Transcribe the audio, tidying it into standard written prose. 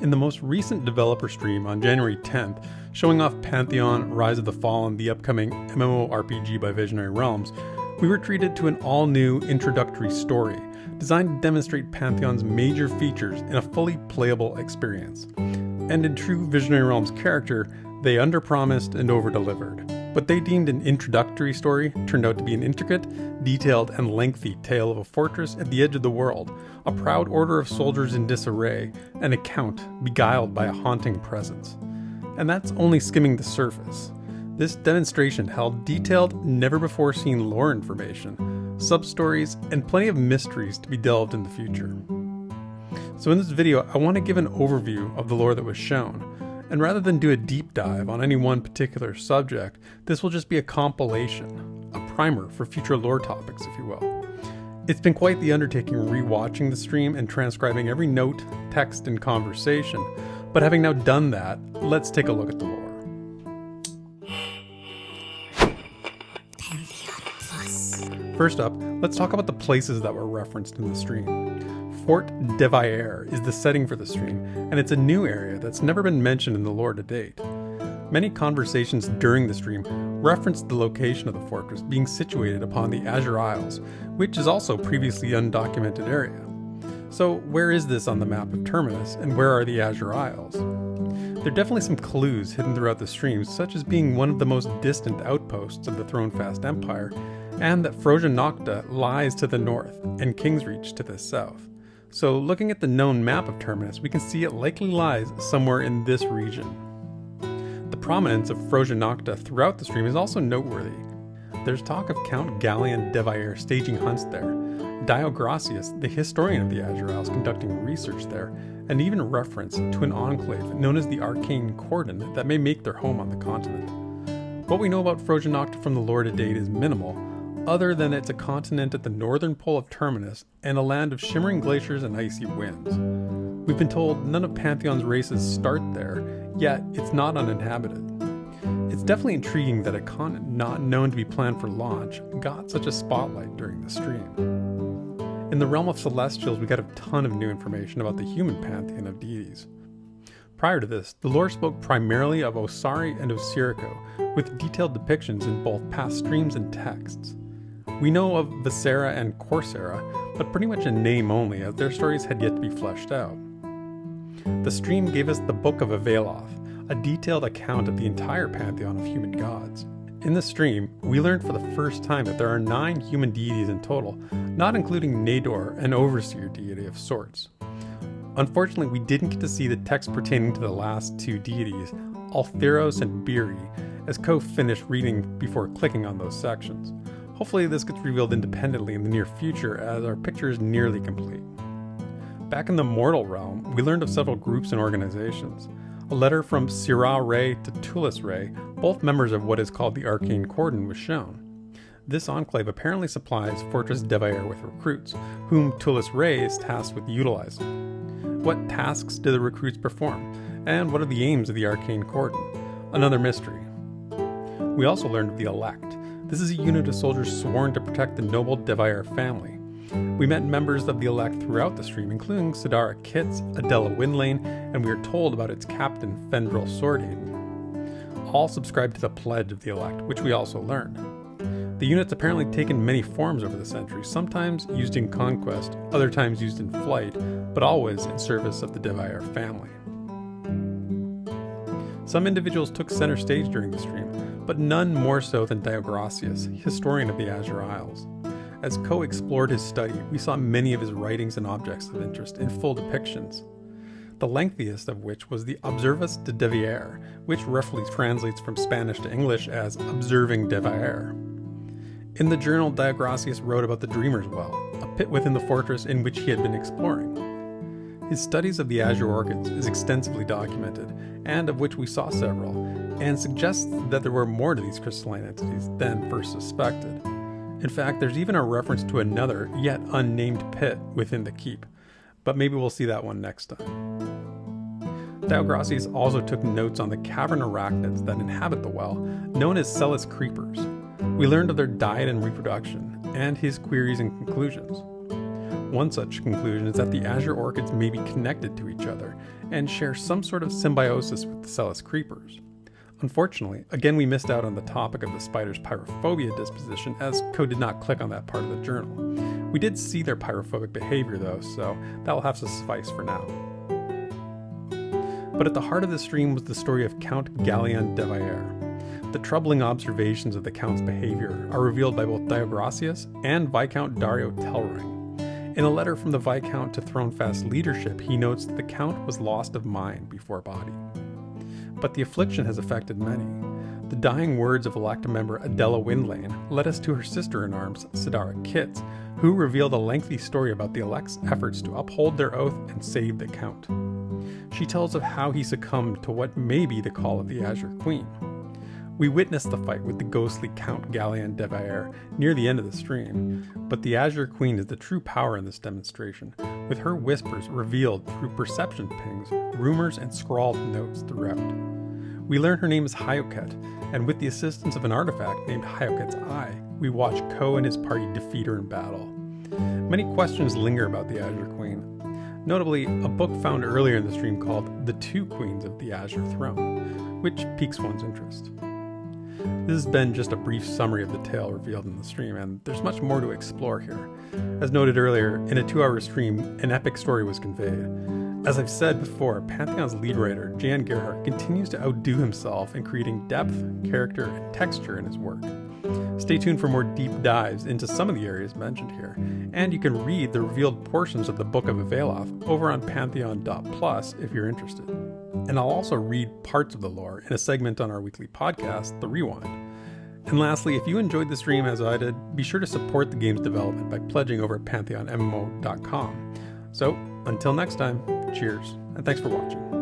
In the most recent developer stream on January 10th, showing off Pantheon, Rise of the Fallen, the upcoming MMORPG by Visionary Realms, we were treated to an all-new introductory story, designed to demonstrate Pantheon's major features in a fully playable experience. And in true Visionary Realms character, they underpromised and overdelivered. What they deemed an introductory story turned out to be an intricate, detailed, and lengthy tale of a fortress at the edge of the world, a proud order of soldiers in disarray, and a count beguiled by a haunting presence. And that's only skimming the surface. This demonstration held detailed, never-before-seen lore information, sub-stories, and plenty of mysteries to be delved in the future. So in this video, I want to give an overview of the lore that was shown, and rather than do a deep dive on any one particular subject, this will just be a compilation, a primer for future lore topics, if you will. It's been quite the undertaking rewatching the stream and transcribing every note, text, and conversation, but having now done that, let's take a look at the lore. First up, let's talk about the places that were referenced in the stream. Fort Devire is the setting for the stream, and it's a new area that's never been mentioned in the lore to date. Many conversations during the stream referenced the location of the fortress being situated upon the Azure Isles, which is also a previously undocumented area. So where is this on the map of Terminus, and where are the Azure Isles? There are definitely some clues hidden throughout the stream, such as being one of the most distant outposts of the Thronefast Empire, and that Frosia Nocta lies to the north, and Kingsreach to the south. So looking at the known map of Terminus, we can see it likely lies somewhere in this region. The prominence of Frosia Nocta throughout the stream is also noteworthy. There's talk of Count Gallian Devire staging hunts there, Diograssius, the historian of the Azure Isles, conducting research there, and even reference to an enclave known as the Arcane Cordon that may make their home on the continent. What we know about Frosia Nocta from the lore to date is minimal, other than it's a continent at the northern pole of Terminus and a land of shimmering glaciers and icy winds. We've been told none of Pantheon's races start there, yet it's not uninhabited. It's definitely intriguing that a continent not known to be planned for launch got such a spotlight during the stream. In the realm of Celestials, we got a ton of new information about the human pantheon of deities. Prior to this, the lore spoke primarily of Osari and Osirico, with detailed depictions in both past streams and texts. We know of Viscera and Coursera, but pretty much in name only, as their stories had yet to be fleshed out. The stream gave us the Book of Avaloth, a detailed account of the entire pantheon of human gods. In the stream, we learned for the first time that there are 9 human deities in total, not including Nador, an overseer deity of sorts. Unfortunately, we didn't get to see the text pertaining to the last 2 deities, Altheros and Biri, as Cohh finished reading before clicking on those sections. Hopefully this gets revealed independently in the near future, as our picture is nearly complete. Back in the mortal realm, we learned of several groups and organizations. A letter from Sirah Ray to Tulis Ray, both members of what is called the Arcane Cordon, was shown. This enclave apparently supplies Fortress Devire with recruits, whom Tulis Ray is tasked with utilizing. What tasks do the recruits perform, and what are the aims of the Arcane Cordon? Another mystery. We also learned of the Elect. This is a unit of soldiers sworn to protect the noble Devire family. We met members of the Elect throughout the stream, including Sidara Kitts, Adela Windlane, and we are told about its captain, Fendril Swordhaven. All subscribe to the pledge of the Elect, which we also learned. The unit's apparently taken many forms over the centuries, sometimes used in conquest, other times used in flight, but always in service of the Devire family. Some individuals took center stage during the stream, but none more so than Diograssius, historian of the Azure Isles. As Cohh explored his study, we saw many of his writings and objects of interest in full depictions. The lengthiest of which was the Observus de Devire, which roughly translates from Spanish to English as Observing Devire. In the journal, Diograssius wrote about the Dreamer's Well, a pit within the fortress in which he had been exploring. His studies of the Azure Orchids is extensively documented, and of which we saw several, and suggests that there were more to these crystalline entities than first suspected. In fact, there's even a reference to another, yet unnamed pit within the keep, but maybe we'll see that one next time. Diograssius also took notes on the cavern arachnids that inhabit the well, known as Celis creepers. We learned of their diet and reproduction, and his queries and conclusions. One such conclusion is that the azure orchids may be connected to each other and share some sort of symbiosis with the Celis creepers. Unfortunately, again we missed out on the topic of the spider's pyrophobia disposition, as Co did not click on that part of the journal. We did see their pyrophobic behavior though, so that will have to suffice for now. But at the heart of the stream was the story of Count Gallian Devire. The troubling observations of the Count's behavior are revealed by both Diograssius and Viscount Dario Telring. In a letter from the Viscount to Thronefast leadership, he notes that the Count was lost of mind before body. But the affliction has affected many. The dying words of Electa member Adela Windlane led us to her sister-in-arms, Sidara Kitts, who revealed a lengthy story about the Elect's efforts to uphold their oath and save the Count. She tells of how he succumbed to what may be the call of the Azure Queen. We witnessed the fight with the ghostly Count Gallian Devire near the end of the stream, but the Azure Queen is the true power in this demonstration, with her whispers revealed through perception pings, rumors, and scrawled notes throughout. We learn her name is Hyoket, and with the assistance of an artifact named Hyoket's Eye, we watch Co and his party defeat her in battle. Many questions linger about the Azure Queen. Notably, a book found earlier in the stream called The Two Queens of the Azure Throne, which piques one's interest. This has been just a brief summary of the tale revealed in the stream, and there's much more to explore here. As noted earlier, in a 2-hour stream, an epic story was conveyed. As I've said before, Pantheon's lead writer, Jan Gerhardt, continues to outdo himself in creating depth, character, and texture in his work. Stay tuned for more deep dives into some of the areas mentioned here, and you can read the revealed portions of the Book of Aveloth over on Pantheon.plus if you're interested. And I'll also read parts of the lore in a segment on our weekly podcast, The Rewind. And lastly, if you enjoyed the stream as I did, be sure to support the game's development by pledging over at PantheonMMO.com. So, until next time, cheers, and thanks for watching.